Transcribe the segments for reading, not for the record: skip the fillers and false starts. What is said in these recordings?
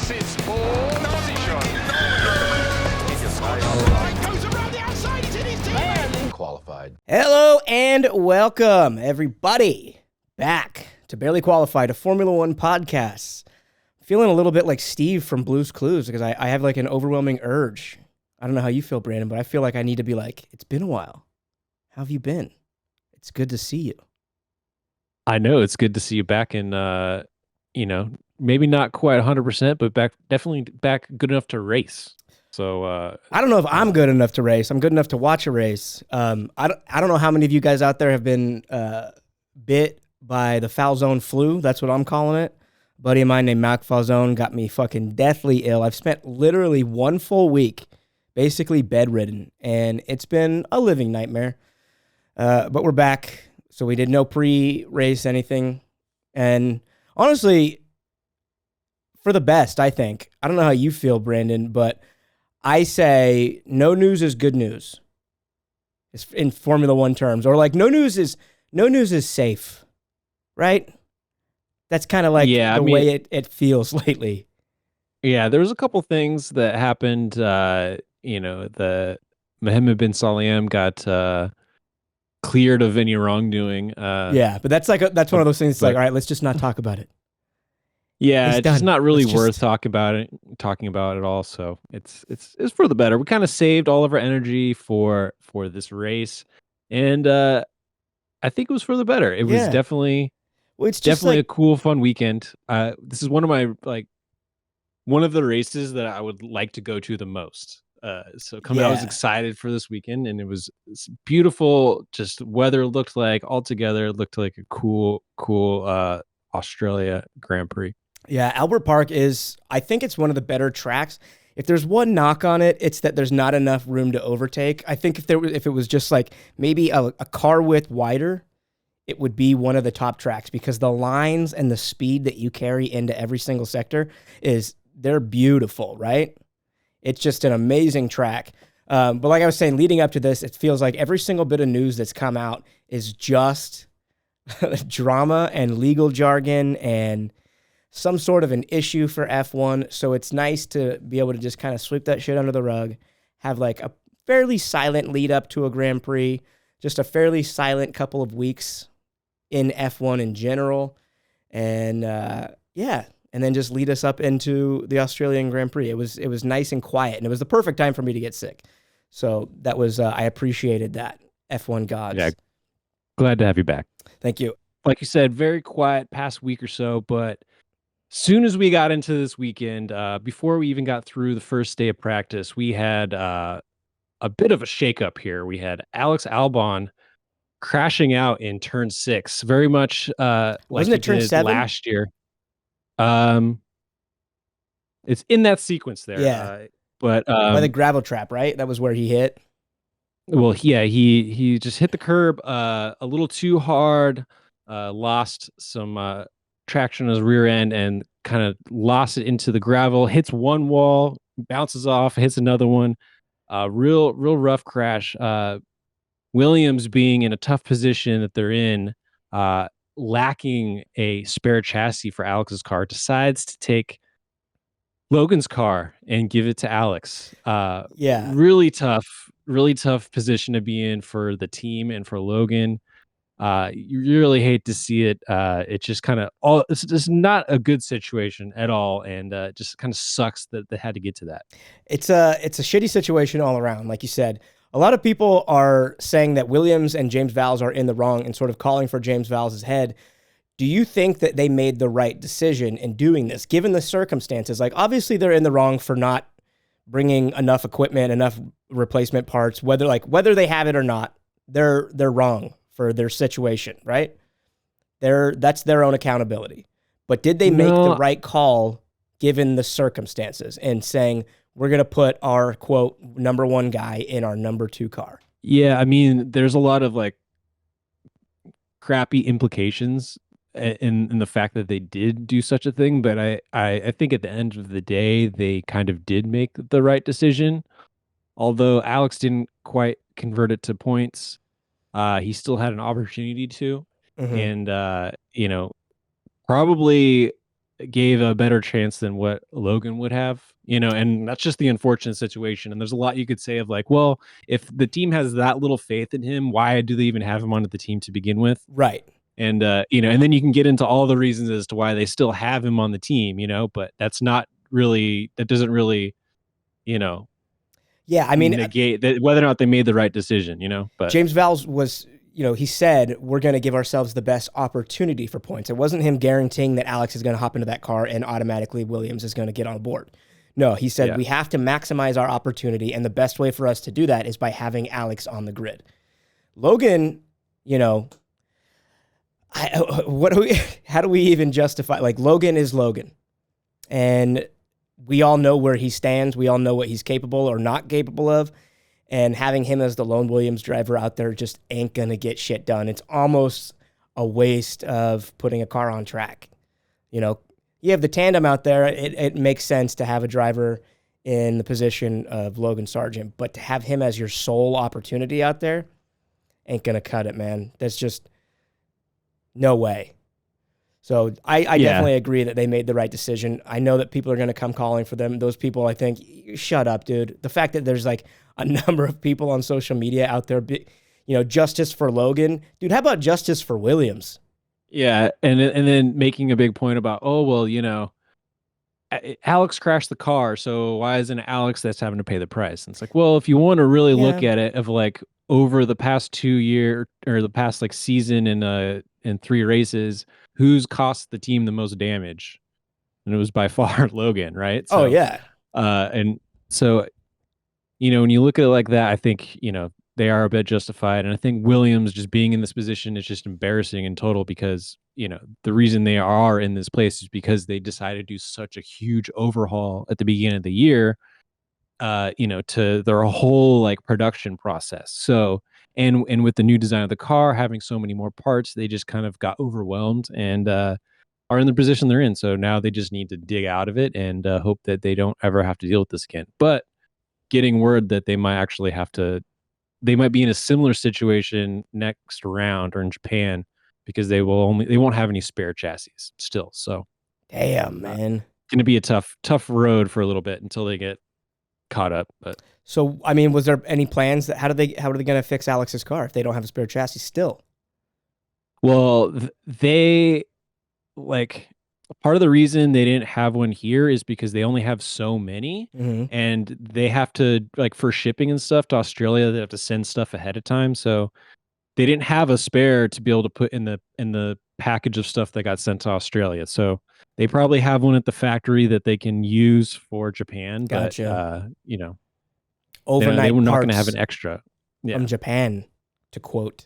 This is for position. Goes around the outside, it's in his team. Qualified. Hello and welcome, everybody, back to Barely Qualified, a Formula One podcast. Feeling a little bit like Steve from Blue's Clues because I have like an overwhelming urge. I don't know how you feel, Brandon, but I feel like I need to be like, it's been a while. How have you been? It's good to see you. I know it's good to see you back in, maybe not quite 100%, but definitely back good enough to race. So I don't know if I'm good enough to race. I'm good enough to watch a race. I don't know how many of you guys out there have been bit by the foul zone flu. That's what I'm calling it. A buddy of mine named Max Verstappen got me fucking deathly ill. I've spent literally one full week basically bedridden, and it's been a living nightmare. But we're back, so we did no pre-race anything. And honestly, for the best, I think. I don't know how you feel, Brandon, but I say no news is good news. It's in Formula One terms. Or like no news is safe, right? That's kind of like way it feels lately. Yeah, there was a couple things that happened. The Mohammed bin Salem got cleared of any wrongdoing. Yeah, but that's that's one of those things. It's like, all right, let's just not talk about it. Yeah, it's just not really worth talking about at all. So it's for the better. We kind of saved all of our energy for this race, and I think it was for the better. It was definitely a cool, fun weekend. This is one of my one of the races that I would like to go to the most. I was excited for this weekend, and it was beautiful. Just weather looked like altogether looked like a cool Australia Grand Prix. Yeah, Albert Park I think it's one of the better tracks. If there's one knock on it, it's that there's not enough room to overtake. I think if it was just like maybe a car width wider, it would be one of the top tracks because the lines and the speed that you carry into every single sector they're beautiful, right? It's just an amazing track. But like I was saying, leading up to this, it feels like every single bit of news that's come out is just drama and legal jargon and some sort of an issue for F1. So it's nice to be able to just kind of sweep that shit under the rug, have like a fairly silent lead up to a Grand Prix, just a fairly silent couple of weeks in F1 in general. And and then just lead us up into the Australian Grand Prix. It was nice and quiet, and it was the perfect time for me to get sick. So that was I appreciated that, F1 gods. Yeah, glad to have you back. Thank you. Like you said, very quiet past week or so, but soon as we got into this weekend, before we even got through the first day of practice, we had a bit of a shakeup here. We had Alex Albon crashing out in turn 6, very much wasn't it turn 7 last year. It's in that sequence there. Yeah. But by the gravel trap, right? That was where he hit. Well, yeah, he just hit the curb a little too hard, lost some traction on his rear end and kind of lost it into the gravel, hits one wall, bounces off, hits another one. Real rough crash. Williams being in a tough position that they're in, lacking a spare chassis for Alex's car, decides to take Logan's car and give it to Alex. Really tough position to be in for the team and for Logan. You really hate to see it. It just kind of it's just not a good situation at all, and just kind of sucks that they had to get to that. It's a shitty situation all around, like you said. A lot of people are saying that Williams and James Vowles are in the wrong and sort of calling for James Vowles' head. Do you think that they made the right decision in doing this, given the circumstances? Like, obviously, they're in the wrong for not bringing enough equipment, enough replacement parts. Whether they have it or not, they're wrong for their situation, right? That's their own accountability. But did they make the right call given the circumstances and saying, we're going to put our, quote, number 1 guy in our number 2 car? Yeah, I mean, there's a lot of crappy implications in the fact that they did do such a thing, but I think at the end of the day, they kind of did make the right decision. Although Alex didn't quite convert it to points, he still had an opportunity to. And, probably gave a better chance than what Logan would have, and that's just the unfortunate situation. And there's a lot you could say of like, well, if the team has that little faith in him, why do they even have him onto the team to begin with? Right. And and then you can get into all the reasons as to why they still have him on the team, but that doesn't really, Yeah, I mean, negate that whether or not they made the right decision, but James Vowles was, he said, we're going to give ourselves the best opportunity for points. It wasn't him guaranteeing that Alex is going to hop into that car and automatically Williams is going to get on board. No, he said, we have to maximize our opportunity, and the best way for us to do that is by having Alex on the grid. Logan, how do we even justify, like, Logan is Logan. And we all know where he stands. We all know what he's capable or not capable of. And having him as the lone Williams driver out there just ain't going to get shit done. It's almost a waste of putting a car on track. You have the tandem out there. It makes sense to have a driver in the position of Logan Sargent, but to have him as your sole opportunity out there ain't going to cut it, man. That's just no way. So I definitely agree that they made the right decision. I know that people are going to come calling for them. Those people, I think, shut up, dude. The fact that there's like a number of people on social media out there, justice for Logan. Dude, how about justice for Williams? Yeah, and then making a big point about, oh, well, Alex crashed the car, so why isn't it Alex that's having to pay the price? And it's like, well, if you want to really look at it of like over the past 2 year or the past like season in 3 races, who's cost the team the most damage? And it was by far Logan, right? So, and so, when you look at it like that, I think, they are a bit justified. And I think Williams just being in this position is just embarrassing in total because, the reason they are in this place is because they decided to do such a huge overhaul at the beginning of the year, to their whole like production process. So, and with the new design of the car, having so many more parts, they just kind of got overwhelmed and are in the position they're in. So now they just need to dig out of it and hope that they don't ever have to deal with this again. But getting word that they might be in a similar situation next round or in Japan because they won't have any spare chassis still. So damn, man, going to be a tough road for a little bit until they get caught up. But so, I mean, was there any plans that how are they going to fix Alex's car if they don't have a spare chassis still? Well, they like part of the reason they didn't have one here is because they only have so many, and they have to like for shipping and stuff to Australia, they have to send stuff ahead of time. So they didn't have a spare to be able to put in the package of stuff that got sent to Australia. So they probably have one at the factory that they can use for Japan. Gotcha. But overnight they were not parts going to have an extra from Japan, to quote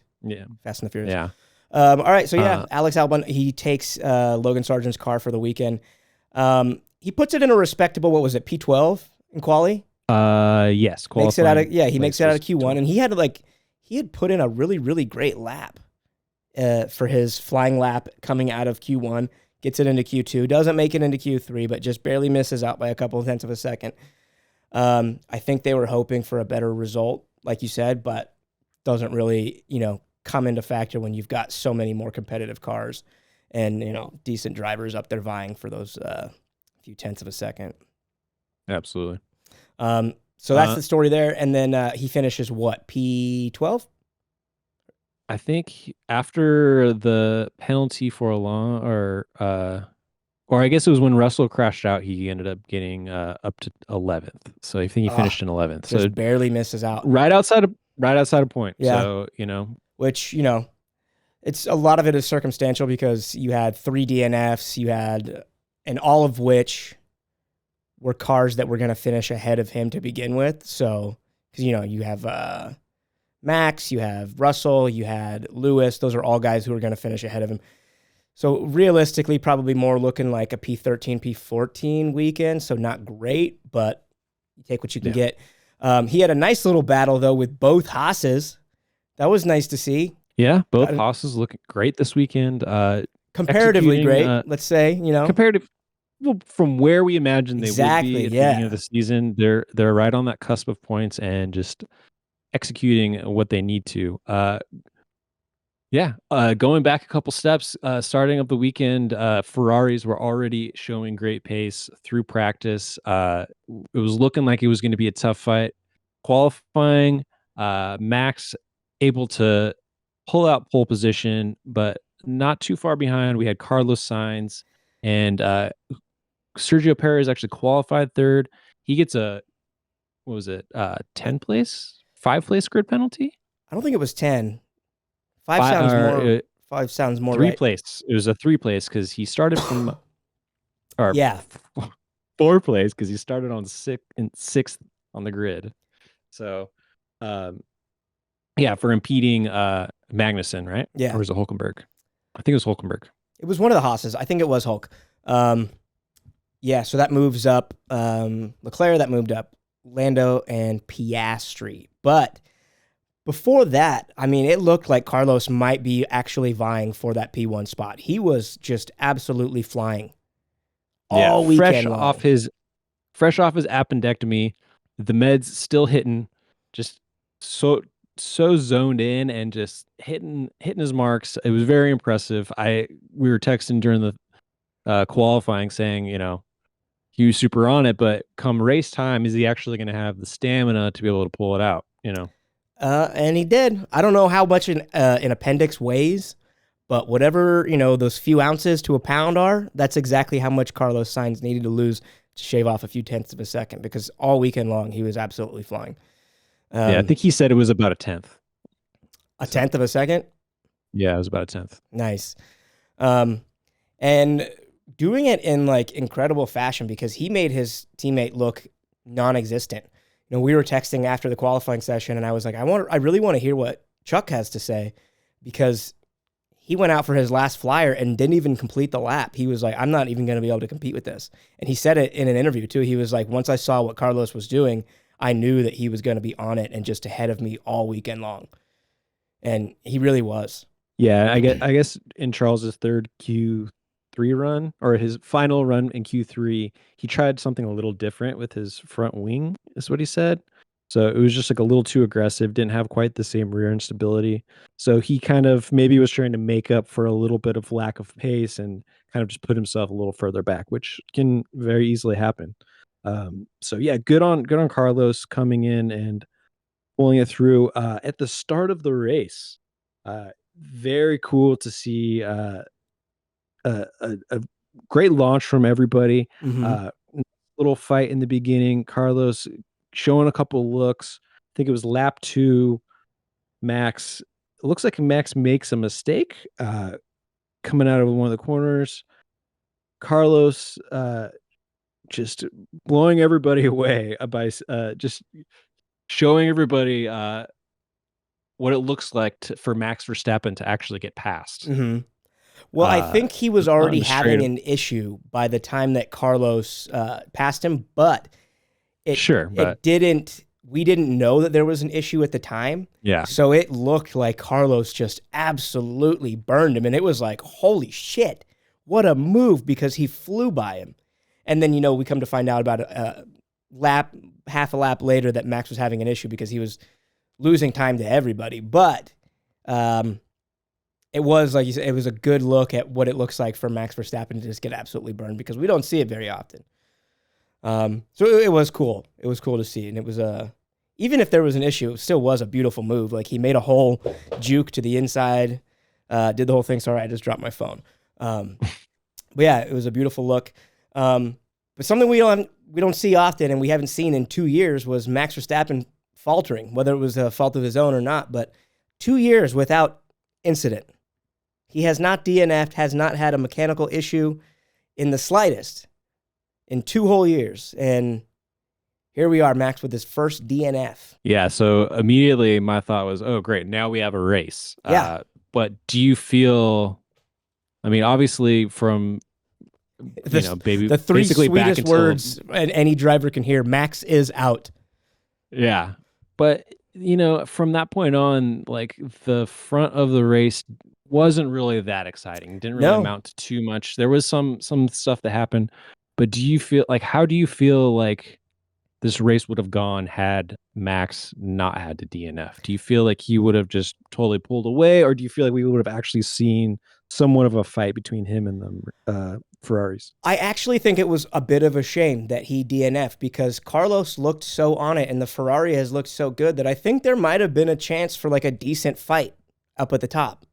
Fast and the Furious. Yeah. All right, so Alex Albon, he takes Logan Sargent's car for the weekend. He puts it in a respectable, what was it, P12 in quali? Yes, makes it out of he makes it out of Q1, and he had put in a really, really great lap for his flying lap coming out of Q1. Gets it into Q2, doesn't make it into Q3, but just barely misses out by a couple of tenths of a second. I think they were hoping for a better result, like you said, but doesn't really, come into factor when you've got so many more competitive cars and, decent drivers up there vying for those few tenths of a second. Absolutely. So that's the story there. And then he finishes what, P12? I think after the penalty for Alonso, or I guess it was when Russell crashed out, he ended up getting up to 11th. So I think he finished in 11th. So it barely misses out. Right outside of point. Yeah. So, which, it's a lot of it is circumstantial because you had 3 DNFs, and all of which were cars that were going to finish ahead of him to begin with. So, because, you have Max, you have Russell, you had Lewis. Those are all guys who are going to finish ahead of him. So realistically, probably more looking like a P13, P14 weekend. So not great, but you take what you can get. He had a nice little battle, though, with both Haas's. That was nice to see. Yeah, both Haas's looking great this weekend. Comparatively great, let's say. Comparative. Well, from where we imagined they would be at the beginning of the season, they're right on that cusp of points and just executing what they need to. Yeah, going back a couple steps, starting of the weekend, Ferraris were already showing great pace through practice. It was looking like it was going to be a tough fight. Qualifying, Max able to pull out pole position, but not too far behind. We had Carlos Sainz and Sergio Perez actually qualified third. He gets a what was it? 10 place, 5 place grid penalty. I don't think it was 10. Five Fi- sounds or, more. uh, Five sounds more Three right. place. It was a 3 place because he started from or Yeah. 4 place because he started on sixth on the grid. So, yeah, for impeding Magnussen, right? Yeah. Or was it Hulkenberg? I think it was Hulkenberg. It was one of the Haas's. I think it was Hulk. Yeah, so that moves up Leclerc, that moved up Lando and Piastri. But before that, I mean, it looked like Carlos might be actually vying for that P1 spot. He was just absolutely flying all weekend long. Fresh off his appendectomy, the meds still hitting, just so zoned in and just hitting his marks. It was very impressive. We were texting during the qualifying saying, he was super on it, but come race time, is he actually going to have the stamina to be able to pull it out? And he did. I don't know how much an appendix weighs, but whatever, those few ounces to a pound are, that's exactly how much Carlos Sainz needed to lose to shave off a few tenths of a second, because all weekend long he was absolutely flying. Yeah, I think he said it was about a tenth. A tenth of a second? Yeah, it was about a tenth. Nice. And doing it in like incredible fashion, because he made his teammate look non-existent. We were texting after the qualifying session, and I was like, I really want to hear what Chuck has to say, because he went out for his last flyer and didn't even complete the lap. He was like, I'm not even going to be able to compete with this. And he said it in an interview too. He was like, once I saw what Carlos was doing, I knew that he was going to be on it and just ahead of me all weekend long. And he really was. Yeah, I guess in Charles's third Q3 run, or his final run in Q3, he tried something a little different with his front wing, is what he said. So it was just like a little too aggressive, didn't have quite the same rear end stability. So he kind of maybe was trying to make up for a little bit of lack of pace and kind of just put himself a little further back, which can very easily happen. So yeah, good on Carlos coming in and pulling it through at the start of the race. Very cool to see a great launch from everybody. Little fight in the beginning. Carlos showing a couple looks. I think it was lap 2. Max. It looks like Max makes a mistake coming out of one of the corners. Carlos just blowing everybody away by just showing everybody what it looks like for Max Verstappen to actually get past. Well, I think he was already having an issue by the time that Carlos passed him, but we didn't know that there was an issue at the time. Yeah. So it looked like Carlos just absolutely burned him. And it was like, holy shit, what a move, because he flew by him. And then, we come to find out about half a lap later that Max was having an issue because he was losing time to everybody. But it was, like you said, it was a good look at what it looks like for Max Verstappen to just get absolutely burned, because we don't see it very often. So it was cool. It was cool to see. And it was, even if there was an issue, it still was a beautiful move. Like, he made a whole juke to the inside, did the whole thing. Sorry, I just dropped my phone. But yeah, it was a beautiful look. But something we don't see often, and we haven't seen in 2 years, was Max Verstappen faltering, whether it was a fault of his own or not. But 2 years without incident. He has not DNF'd, has not had a mechanical issue in the slightest in 2 whole years. And here we are, Max, with his first DNF. Yeah, so immediately my thought was, oh, great, now we have a race. Yeah. But do you feel, I mean, obviously from, the 3 sweetest words any driver can hear, Max is out. Yeah. But, from that point on, like, the front of the race wasn't really that exciting. Didn't really amount to too much. There was some stuff that happened. But do you feel like, how do you feel like this race would have gone had Max not had to DNF? Do you feel like he would have just totally pulled away, or do you feel like we would have actually seen somewhat of a fight between him and the Ferraris? I actually think it was a bit of a shame that he DNF'd because Carlos looked so on it and the Ferrari has looked so good that I think there might have been a chance for like a decent fight up at the top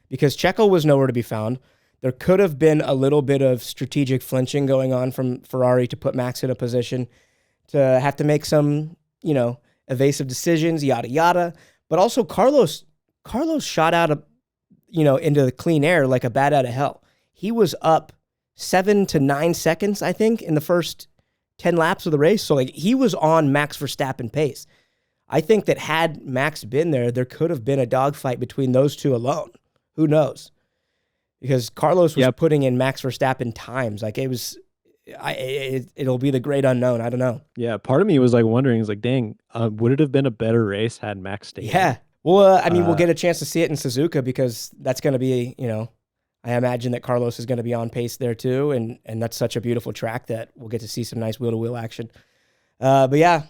because Checo was nowhere to be found. There could have been a little bit of strategic flinching going on from Ferrari to put Max in a position to have to make some, evasive decisions, yada, yada. But also Carlos shot out into the clean air like a bat out of hell. He was up 7 to 9 seconds, I think, in the first 10 laps of the race. So like he was on Max Verstappen pace. I think that had Max been there could have been a dogfight between those two alone. Who knows? Because Carlos was putting in Max Verstappen times. Like it'll be the great unknown. I don't know. Yeah, part of me was like wondering, dang, would it have been a better race had Max stayed? Yeah. Well, we'll get a chance to see it in Suzuka because that's going to be, I imagine that Carlos is going to be on pace there too, and that's such a beautiful track that we'll get to see some nice wheel-to-wheel action. But yeah,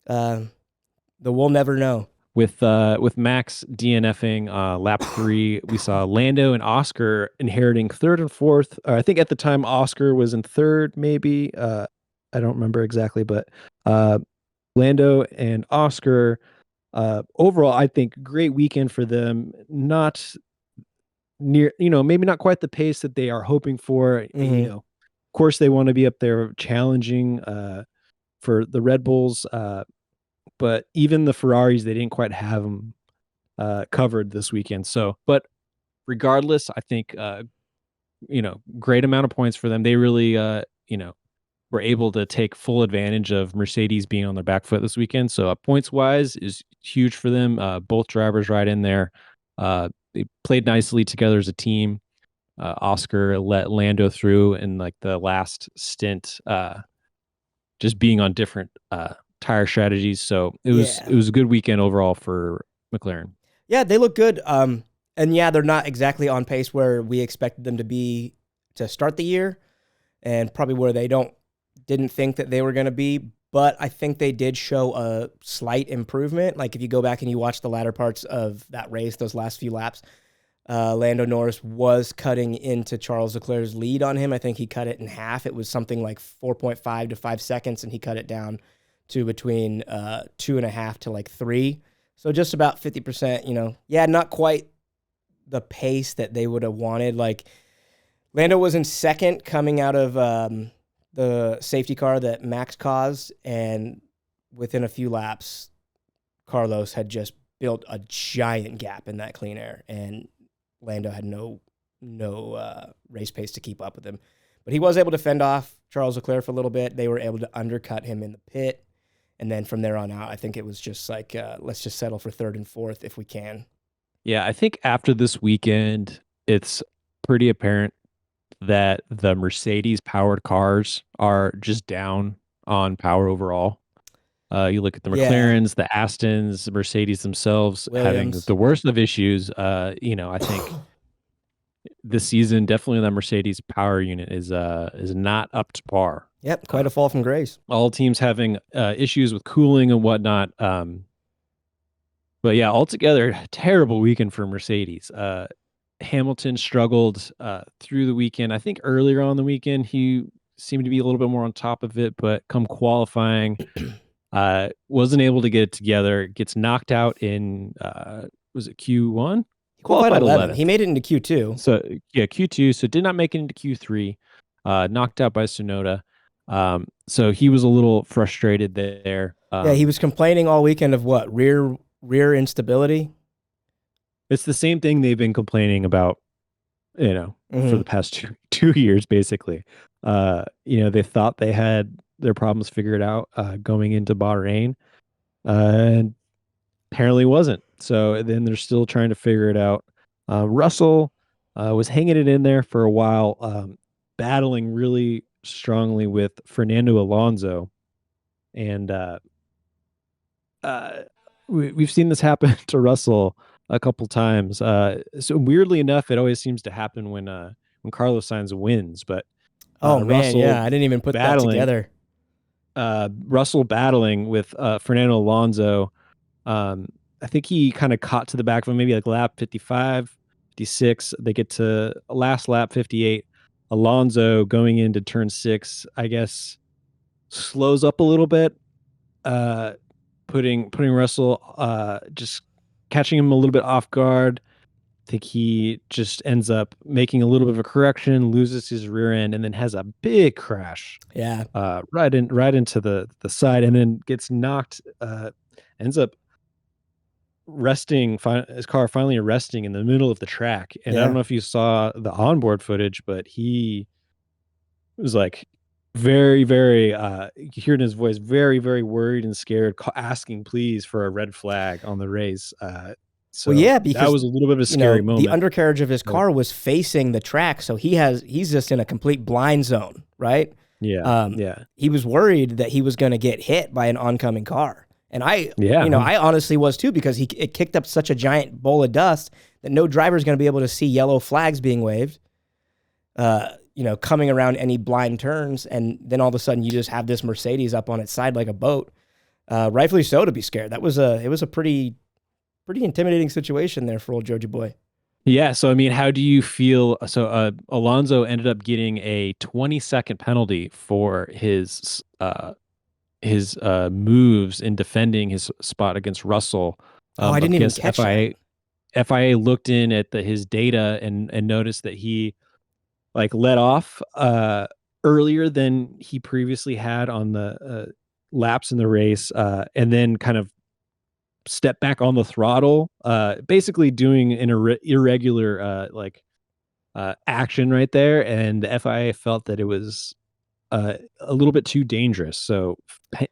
we'll never know. With Max DNFing lap 3, we saw Lando and Oscar inheriting 3rd and 4th. I think at the time Oscar was in 3rd, maybe. I don't remember exactly, but Lando and Oscar. Overall, I think great weekend for them. Not near, maybe not quite the pace that they are hoping for. Mm-hmm. Of course, they want to be up there challenging for the Red Bulls. But even the Ferraris, they didn't quite have them covered this weekend. So, but regardless, I think, great amount of points for them. They really, were able to take full advantage of Mercedes being on their back foot this weekend. So points wise is huge for them. Both drivers right in there. They played nicely together as a team. Oscar let Lando through in like the last stint, just being on different tire strategies. So it was a good weekend overall for McLaren. Yeah, they look good. And yeah, they're not exactly on pace where we expected them to be to start the year, and probably where they didn't think that they were going to be. But I think they did show a slight improvement. Like if you go back and you watch the latter parts of that race, those last few laps, Lando Norris was cutting into Charles Leclerc's lead on him. I think he cut it in half. It was something like 4.5 to 5 seconds, and he cut it down to between 2.5 to like 3. So just about 50%, not quite the pace that they would have wanted. Like Lando was in second coming out of the safety car that Max caused, and within a few laps, Carlos had just built a giant gap in that clean air, and Lando had no race pace to keep up with him. But he was able to fend off Charles Leclerc for a little bit. They were able to undercut him in the pit. And then from there on out, I think it was just like, let's just settle for 3rd and 4th if we can. Yeah, I think after this weekend, it's pretty apparent that the Mercedes-powered cars are just down on power overall. You look at the McLarens, the Astons, the Mercedes themselves having the worst of issues. I think this season, definitely that Mercedes power unit is not up to par. Yep, quite a fall from grace. All teams having issues with cooling and whatnot. But yeah, altogether, terrible weekend for Mercedes. Hamilton struggled through the weekend. I think earlier on the weekend, he seemed to be a little bit more on top of it, but come qualifying, wasn't able to get it together. Gets knocked out in, was it Q1? He qualified 11th. He made it into Q2. So yeah, Q2. So did not make it into Q3. Knocked out by Tsunoda. So he was a little frustrated there. Yeah, he was complaining all weekend of what? Rear instability. It's the same thing they've been complaining about, for the past two years, basically. They thought they had their problems figured out going into Bahrain, and apparently wasn't. So then they're still trying to figure it out. Russell was hanging it in there for a while, battling really strongly with Fernando Alonso, and we've seen this happen to Russell a couple times. So weirdly enough, it always seems to happen when Carlos Sainz wins. But Russell, I didn't even put that together. Russell battling with Fernando Alonso. I think he kind of caught to the back of him, maybe like lap 55, 56. They get to last lap 58. Alonso going into turn 6, I guess, slows up a little bit, putting Russell, just catching him a little bit off guard. I think he just ends up making a little bit of a correction, loses his rear end, and then has a big crash. Yeah. Right into the side, and then gets knocked. Ends up resting. His car finally resting in the middle of the track. And I don't know if you saw the onboard footage, but he was like very, very. You hear in his voice, very, very worried and scared, asking please for a red flag on the race. So well, yeah, because that was a little bit of a scary moment. The undercarriage of his car was facing the track, so he's just in a complete blind zone, right? Yeah. He was worried that he was going to get hit by an oncoming car, and I honestly was too, because it kicked up such a giant bowl of dust that no driver is going to be able to see yellow flags being waved, coming around any blind turns, and then all of a sudden you just have this Mercedes up on its side like a boat. Rightfully so to be scared. It was a pretty intimidating situation there for old Joji boy. Yeah. So, I mean, how do you feel? So, Alonso ended up getting a 20-second penalty for his moves in defending his spot against Russell. I didn't even catch that. FIA looked in at his data and noticed that he let off earlier than he previously had on the laps in the race, and then kind of step back on the throttle, basically doing an irregular action right there, and the FIA felt that it was a little bit too dangerous, so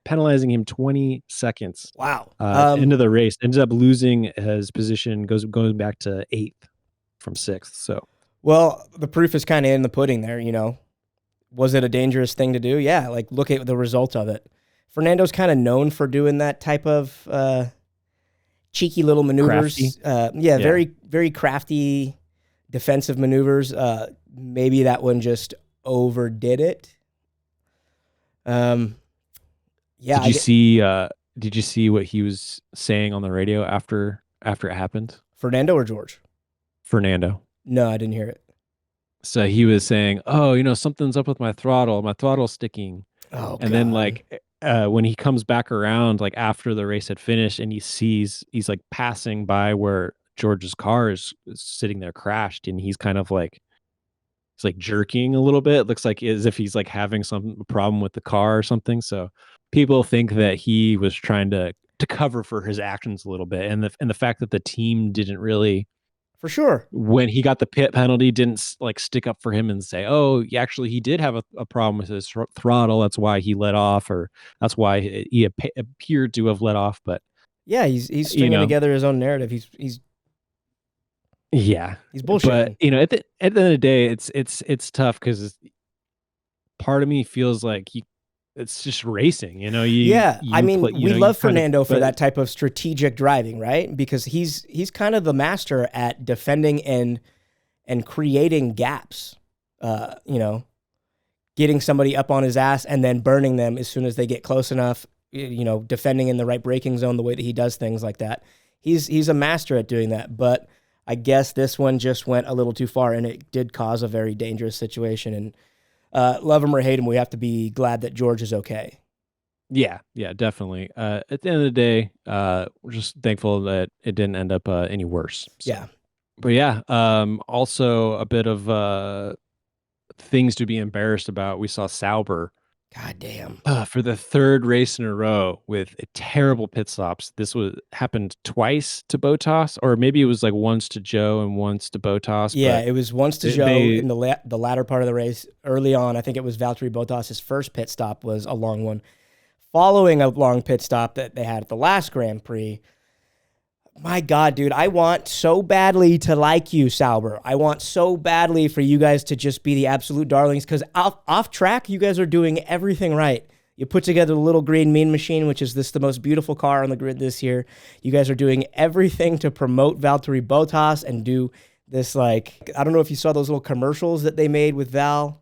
penalizing him 20 seconds. Wow. Into the race, ended up losing his position, going back to 8th from 6th. So, well, the proof is kind of in the pudding there. Was it a dangerous thing to do? Yeah, look at the result of it. Fernando's kind of known for doing that type of cheeky little maneuvers. Very, very crafty defensive maneuvers. Maybe that one just overdid it. Did you see what he was saying on the radio after it happened? Fernando or George? Fernando. No, I didn't hear it. So he was saying, "Oh, something's up with my throttle. My throttle's sticking." Oh, and God. Then when he comes back around, after the race had finished, and he's passing by where George's car is sitting there crashed, and he's kind of he's jerking a little bit. It looks like as if he's having some problem with the car or something. So people think that he was trying to cover for his actions a little bit, and the fact that the team didn't really, for sure, when he got the pit penalty, didn't stick up for him and say, "Oh, actually, he did have a problem with his throttle. That's why he let off, or that's why he appeared to have let off." But yeah, he's stringing together his own narrative. He's bullshitting. But at the end of the day, it's tough, because part of me feels like it's just racing. We love Fernando for that type of strategic driving, right? Because he's kind of the master at defending and creating gaps. Getting somebody up on his ass and then burning them as soon as they get close enough. Defending in the right braking zone, the way that he does things like that. He's a master at doing that. But I guess this one just went a little too far, and it did cause a very dangerous situation. And love him or hate him, we have to be glad that George is okay. Yeah, definitely. At the end of the day, we're just thankful that it didn't end up any worse. So. Yeah. But yeah, also a bit of things to be embarrassed about. We saw Sauber. God damn. For the 3rd race in a row with terrible pit stops. This happened twice to Bottas, or maybe it was once to Joe and once to Bottas. Yeah, it was once to Joe in the latter part of the race. Early on, I think it was Valtteri Bottas' first pit stop was a long one. Following a long pit stop that they had at the last Grand Prix. My God, dude, I want so badly to like you, Sauber. I want so badly for you guys to just be the absolute darlings, because off track, you guys are doing everything right. You put together the little green mean machine, which is the most beautiful car on the grid this year. You guys are doing everything to promote Valtteri Bottas and do this, I don't know if you saw those little commercials that they made with Val.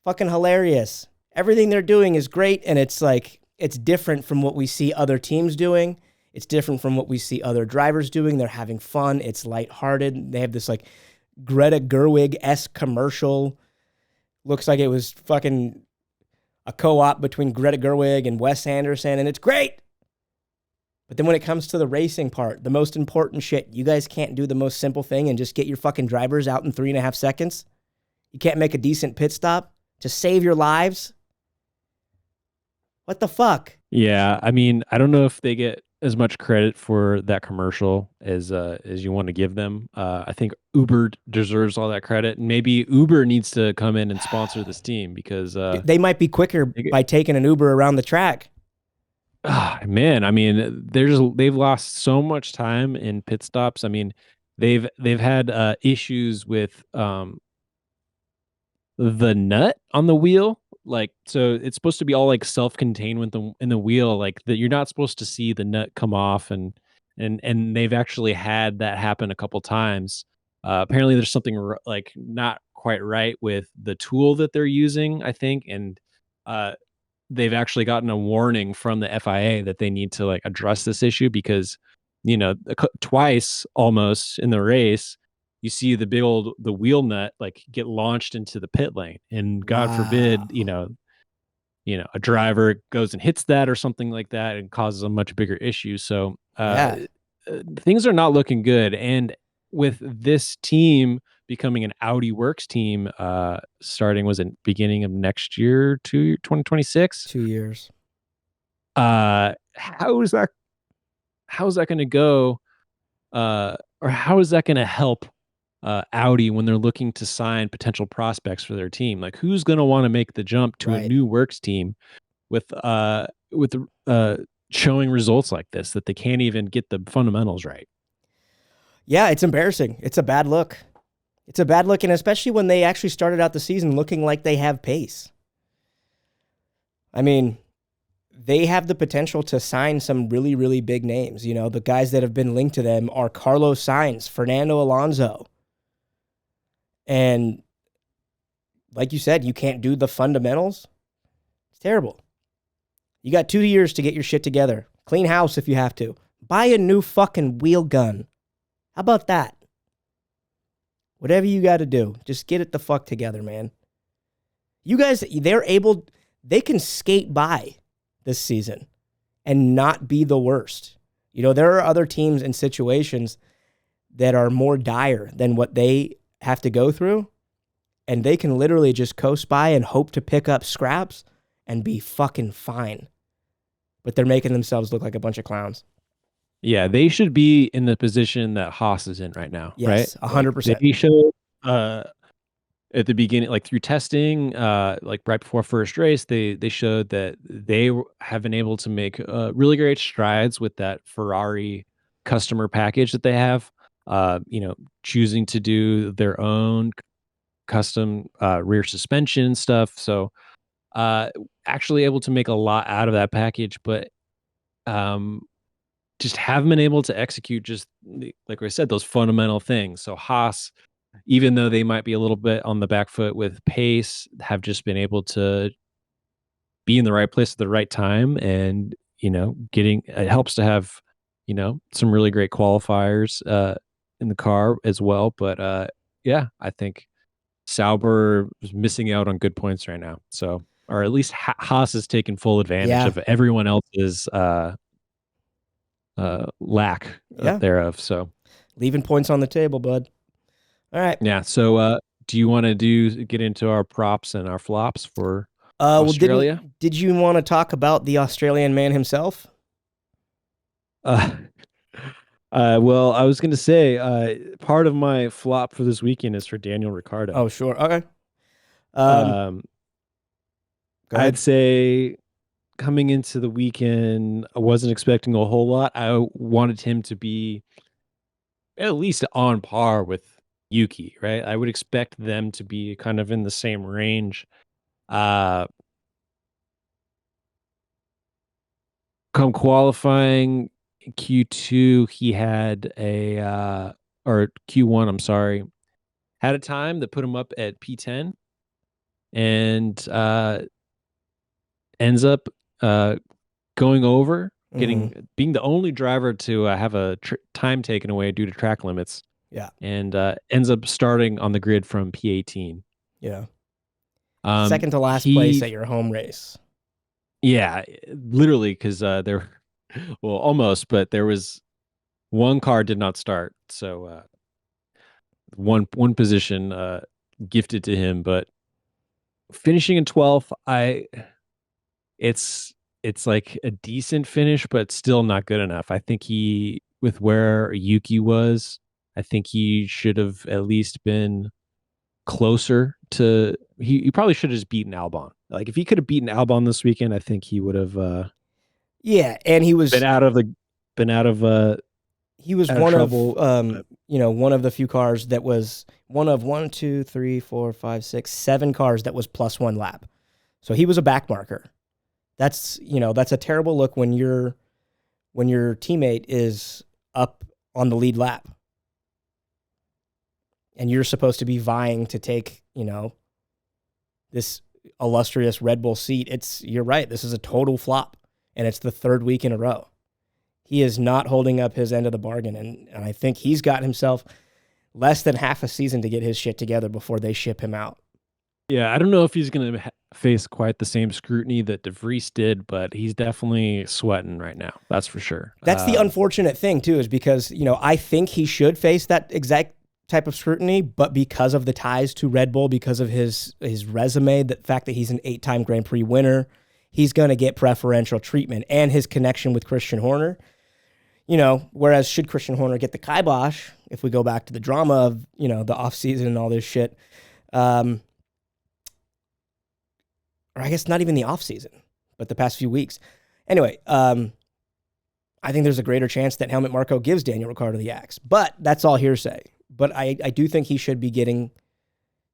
Fucking hilarious. Everything they're doing is great, and it's like it's different from what we see other teams doing. It's different from what we see other drivers doing. They're having fun. It's lighthearted. They have this like Greta Gerwig-esque commercial. Looks like it was fucking a co-op between Greta Gerwig and Wes Anderson, and it's great. But then when it comes to the racing part, the most important shit, you guys can't do the most simple thing and just get your fucking drivers out in 3.5 seconds. You can't make a decent pit stop to save your lives. What the fuck? Yeah, I mean, I don't know if they get as much credit for that commercial as you want to give them. I think Uber deserves all that credit, and maybe Uber needs to come in and sponsor this team because They might be quicker by taking an Uber around the track. Man, I mean, they've lost so much time in pit stops. I mean, they've had issues with the nut on the wheel. Like, so it's supposed to be all like self-contained with in the wheel, like that you're not supposed to see the nut come off, and they've actually had that happen a couple times. Apparently, there's something like not quite right with the tool that they're using, I think, and uh, they've actually gotten a warning from the FIA that they need to like address this issue because, twice almost in the race, you see the wheel nut like get launched into the pit lane, and God forbid, a driver goes and hits that or something like that and causes a much bigger issue. So things are not looking good. And with this team becoming an Audi Works team, starting was it beginning of next year to 2026? 2 years. How is that going to go? Or how is that going to help Audi when they're looking to sign potential prospects for their team? Like, who's going to want to make the jump to a new Works team with showing results like this that they can't even get the fundamentals right? Yeah, it's embarrassing. It's a bad look. It's a bad look, and especially when they actually started out the season looking like they have pace. I mean, they have the potential to sign some really, really big names. The guys that have been linked to them are Carlos Sainz, Fernando Alonso. And like you said, you can't do the fundamentals. It's terrible. You got 2 years to get your shit together. Clean house if you have to. Buy a new fucking wheel gun. How about that? Whatever you got to do, just get it the fuck together, man. You guys, they can skate by this season and not be the worst. There are other teams and situations that are more dire than what they have to go through, and they can literally just coast by and hope to pick up scraps and be fucking fine. But they're making themselves look like a bunch of clowns. Yeah, they should be in the position that Haas is in right now, yes, right? 100%. They showed at the beginning, like through testing, like right before first race, they showed that they have been able to make really great strides with that Ferrari customer package that they have. Choosing to do their own custom rear suspension stuff. So actually able to make a lot out of that package, but just haven't been able to execute just like I said, those fundamental things. So Haas, even though they might be a little bit on the back foot with pace, have just been able to be in the right place at the right time. And, it helps to have, some really great qualifiers in the car as well. But yeah, I think Sauber is missing out on good points right now. So, or at least Haas is taking full advantage of everyone else's lack thereof. So leaving points on the table, bud. All right. Yeah. So do you want to get into our props and our flops for Australia? Well, did you want to talk about the Australian man himself? Well, I was going to say part of my flop for this weekend is for Daniel Ricciardo. Oh, sure. Okay. I'd say coming into the weekend, I wasn't expecting a whole lot. I wanted him to be at least on par with Yuki, right? I would expect them to be kind of in the same range. Come qualifying Q2, he had or Q1, I'm sorry, had a time that put him up at P10. And ends up going over, Mhm. being the only driver to have a time taken away due to track limits, Yeah. and ends up starting on the grid from P18. Yeah. Second to last place He at your home race. Yeah, literally, because there, well, almost, but there was one car did not start, so one position gifted to him, but finishing in 12th, it's it's like a decent finish, but still not good enough. I think with where Yuki was, I think he should have at least been closer to. He probably should have just beaten Albon. Like if he could have beaten Albon this weekend, I think he would have Yeah, and been out of the been out of one trouble. of one of the few cars that was one of 1, 2, 3, 4, 5, 6, 7 cars that was +1 lap. So he was a back marker. That's that's a terrible look when your teammate is up on the lead lap. And you're supposed to be vying to take, this illustrious Red Bull seat. You're right. This is a total flop, and it's the 3rd week in a row. He is not holding up his end of the bargain, and I think he's got himself less than half a season to get his shit together before they ship him out. Yeah, I don't know if he's going to face quite the same scrutiny that De Vries did, but he's definitely sweating right now. That's for sure. That's the unfortunate thing, too, is because, I think he should face that exact type of scrutiny, but because of the ties to Red Bull, because of his resume, the fact that he's an 8-time Grand Prix winner, he's going to get preferential treatment, and his connection with Christian Horner. Whereas should Christian Horner get the kibosh, if we go back to the drama of, the offseason and all this shit, or I guess not even the offseason, but the past few weeks. Anyway, I think there's a greater chance that Helmut Marko gives Daniel Ricciardo the axe, but that's all hearsay. But I do think he should be getting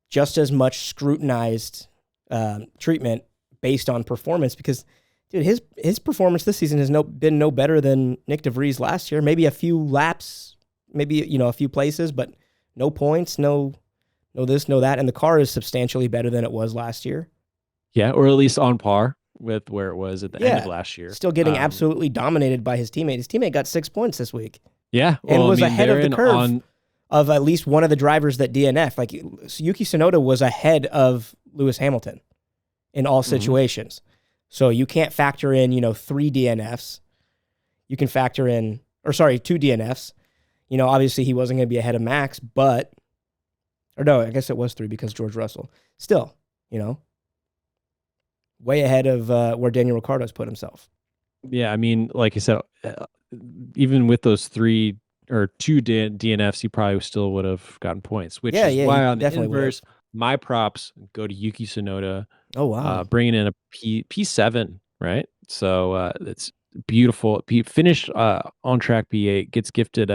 just as much scrutinized treatment based on performance because, dude, his performance this season has been no better than Nick De Vries last year. Maybe a few laps, maybe a few places, but no points, no this, no that, and the car is substantially better than it was last year. Yeah, or at least on par with where it was at the end of last year. Still getting absolutely dominated by his teammate. His teammate got 6 points this week. Yeah, and was ahead of the curve of at least one of the drivers that DNF. Like Yuki Tsunoda was ahead of Lewis Hamilton in all situations. So you can't factor in, 3 DNFs. You can factor in, 2 DNFs. Obviously he wasn't going to be ahead of Max, or no, I guess it was 3 because George Russell. Still, way ahead of where Daniel Ricciardo's put himself. Yeah, I mean, like I said, even with those 3 or 2 DNFs, he probably still would have gotten points, which is why on the inverse, my props go to Yuki Tsunoda. Oh, wow. Bringing in a P7, right? So it's beautiful. Finished on track P8, gets gifted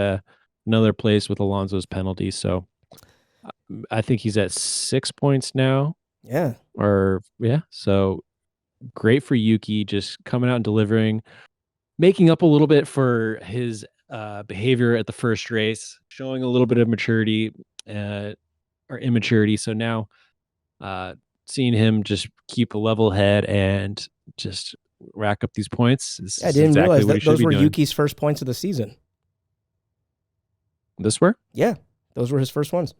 another place with Alonso's penalty. So I think he's at 6 points now. Yeah. So great for Yuki, just coming out and delivering, making up a little bit for his behavior at the first race, showing a little bit of maturity or immaturity. So now seeing him just keep a level head and just rack up these points. I didn't realize that those were Yuki's first points of the season. This were? Yeah, those were his first ones.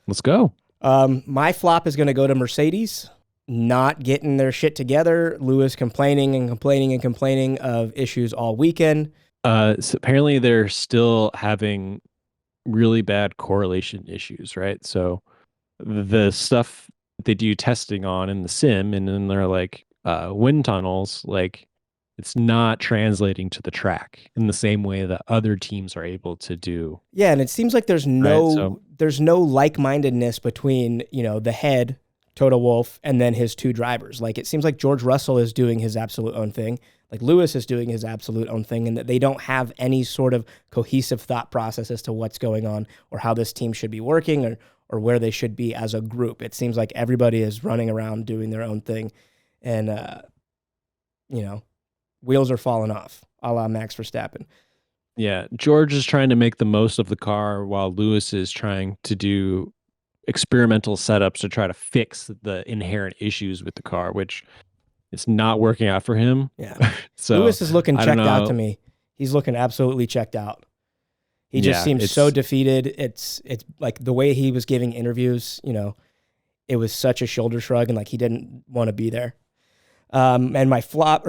Let's go. My flop is going to go to Mercedes, not getting their shit together. Lewis complaining of issues all weekend. So apparently they're still having really bad correlation issues, right? So the stuff they do testing on in the sim, and then they're like wind tunnels, like it's not translating to the track in the same way that other teams are able to do. Yeah, and it seems like there's no like-mindedness between, the head, Toto Wolff, and then his 2 drivers. Like it seems like George Russell is doing his absolute own thing, like Lewis is doing his absolute own thing, and that they don't have any sort of cohesive thought process as to what's going on or how this team should be working or where they should be as a group. It seems like everybody is running around doing their own thing, and wheels are falling off, a la Max Verstappen. Yeah, George is trying to make the most of the car while Lewis is trying to do experimental setups to try to fix the inherent issues with the car, which it's not working out for him. Yeah. So Lewis is looking I don't checked out know. to me. He's looking absolutely checked out. He just Yeah, seems so defeated. It's like the way he was giving interviews, you know, it was such a shoulder shrug and like he didn't want to be there. And my prop,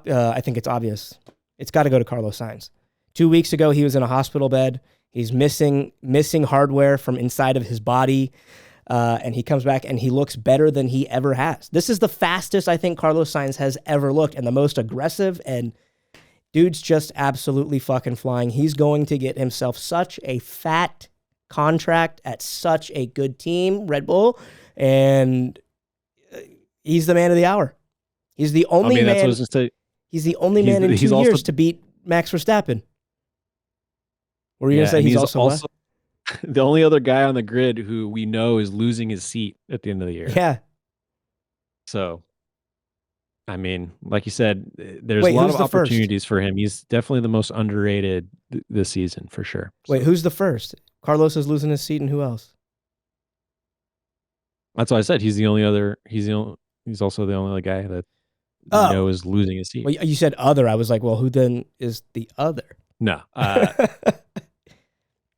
I think it's obvious. It's got to go to Carlos Sainz. 2 weeks ago, he was in a hospital bed. He's missing hardware from inside of his body. And he comes back and he looks better than he ever has. This is the fastest I think Carlos Sainz has ever looked and the most aggressive, and dude's just absolutely fucking flying. He's going to get himself such a fat contract at such a good team, Red Bull, and he's the man of the hour. He's the only man. That's what I was he's the only man in 2 years to beat Max Verstappen. Were you going to say he's also the only other guy on the grid who we know is losing his seat at the end of the year? Yeah. So, I mean, like you said, there's a lot of opportunities for him. He's definitely the most underrated this season for sure. Wait, who's the first? Carlos is losing his seat, and who else? That's why I said he's the only other. He's also the only guy that you know is losing his seat. Well, you said other. I was like, well, who then is the other? No.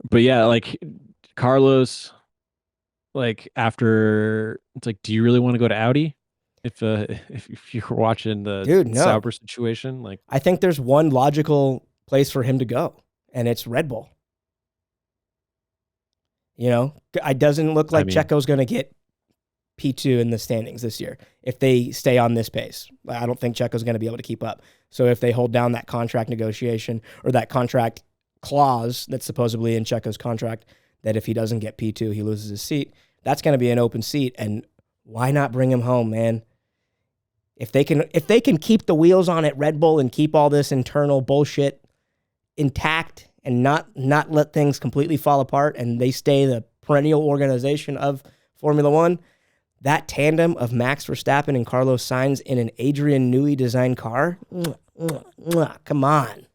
But yeah, like Carlos, like after it's like, do you really want to go to Audi? If you're watching the Sauber situation, like I think there's one logical place for him to go, and it's Red Bull. You know, it doesn't look like Checo's going to get P2 in the standings this year if they stay on this pace. I don't think Checo's going to be able to keep up. So if they hold down that contract negotiation or that contract clause that's supposedly in Checo's contract, that if he doesn't get P2, he loses his seat, that's going to be an open seat. And why not bring him home, man? If they can keep the wheels on at Red Bull and keep all this internal bullshit intact and not let things completely fall apart, and they stay the perennial organization of Formula One, that tandem of Max Verstappen and Carlos Sainz in an Adrian Newey designed car, come on.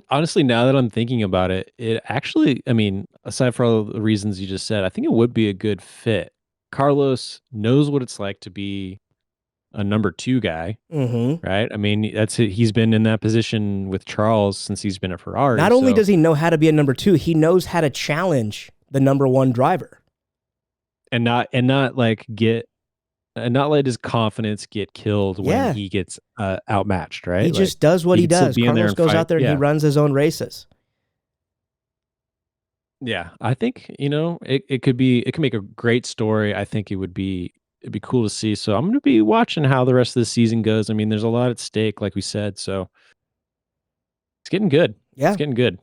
Honestly, now that I'm thinking about it, it actually, I mean, aside from all the reasons you just said, I think it would be a good fit. Carlos knows what it's like to be a number 2 guy, right? I mean, that's it. He's been in that position with Charles since he's been at Ferrari. Not only does he know how to be a number 2, he knows how to challenge the number 1 driver, and not like not let his confidence get killed when he gets outmatched, right? He just does what he does. Carlos goes out there and he runs his own races. Yeah, I think, you know, it could make a great story. I think it'd be cool to see. So I'm going to be watching how the rest of the season goes. I mean, there's a lot at stake, like we said, so it's getting good. Yeah. It's getting good.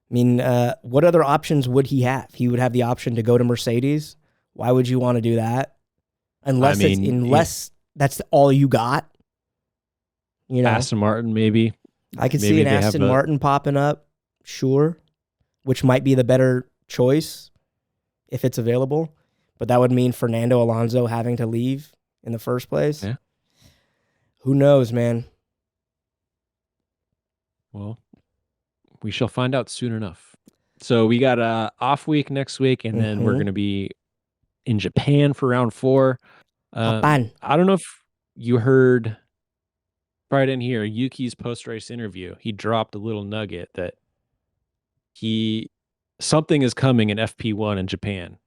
I mean, what other options would he have? He would have the option to go to Mercedes. Why would you want to do that? Unless that's all you got. You know, Aston Martin, maybe. I could see an Aston Martin popping up, sure, which might be the better choice if it's available. But that would mean Fernando Alonso having to leave in the first place. Yeah. Who knows, man? Well, we shall find out soon enough. So we got a off week next week, and then we're going to be in Japan for round 4. I don't know if you heard, probably didn't hear Yuki's post-race interview. He dropped a little nugget that something is coming in FP1 in Japan.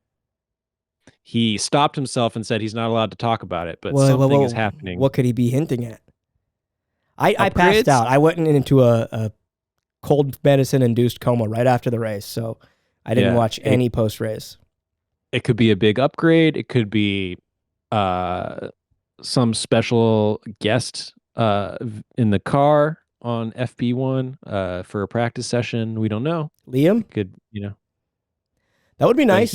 He stopped himself and said he's not allowed to talk about it, but something is happening. What could he be hinting at? I passed out. I went into a cold medicine-induced coma right after the race, so I didn't watch any post-race. It could be a big upgrade. It could be some special guest in the car on FP1 for a practice session. We don't know. Liam? Could, you know. That would be nice.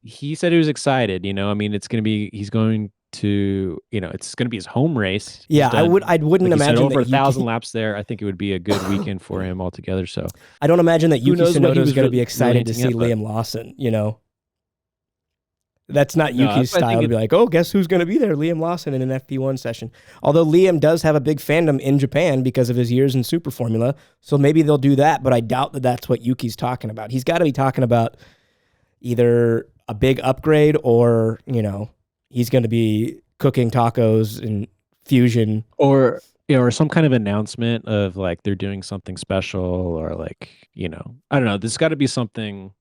He said he was excited, you know. I mean, he's going to, you know, it's going to be his home race. Yeah, I wouldn't imagine over 1,000 laps there. I think it would be a good weekend for him altogether. So I don't imagine that Yuki Tsunoda is going to be excited to see Liam Lawson, you know. That's not Yuki's style to be like, oh, guess who's going to be there? Liam Lawson in an FP1 session. Although Liam does have a big fandom in Japan because of his years in Super Formula, so maybe they'll do that, but I doubt that that's what Yuki's talking about. He's got to be talking about either a big upgrade or, you know, he's going to be cooking tacos and fusion. Or or some kind of announcement of like they're doing something special, or like, I don't know. There's got to be something,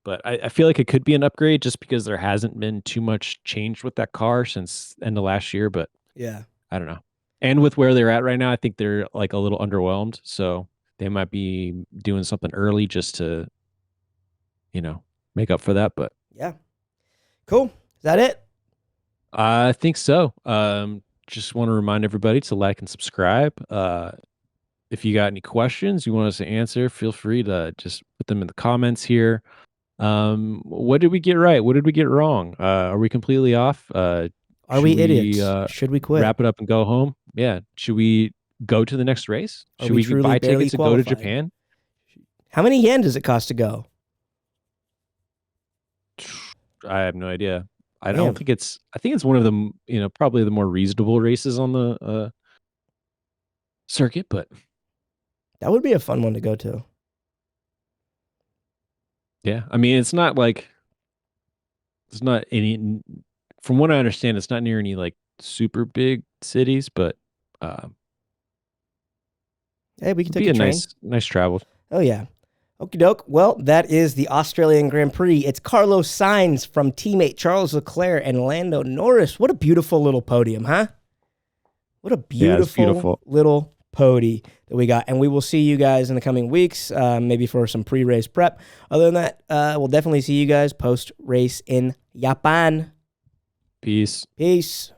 but I feel like it could be an upgrade just because there hasn't been too much change with that car since end of last year. But Yeah. I don't know. And with where they're at right now, I think they're like a little underwhelmed. So they might be doing something early just to, make up for that. But Yeah. Cool. Is that it? I think so. Just want to remind everybody to like and subscribe. If you got any questions you want us to answer, feel free to just put them in the comments here. What did we get right? What did we get wrong? Are we completely off? Are we idiots? Should we quit? Wrap it up and go home? Yeah. Should we go to the next race? Should we truly buy barely tickets and go to qualified? Japan? How many yen does it cost to go? I have no idea. I Damn. think it's one of the, probably the more reasonable races on the circuit, but That would be a fun one to go to. yeah, I mean, it's not any, from what I understand, it's not near any like super big cities, but Hey, we can it'd take be a a train. nice travel. Oh, yeah. Okie doke. Well, that is the Australian Grand Prix. It's Carlos Sainz from teammate Charles Leclerc and Lando Norris. What a beautiful little podium, huh? What a beautiful little podium that we got. And we will see you guys in the coming weeks, maybe for some pre-race prep. Other than that, we'll definitely see you guys post-race in Japan. Peace. Peace.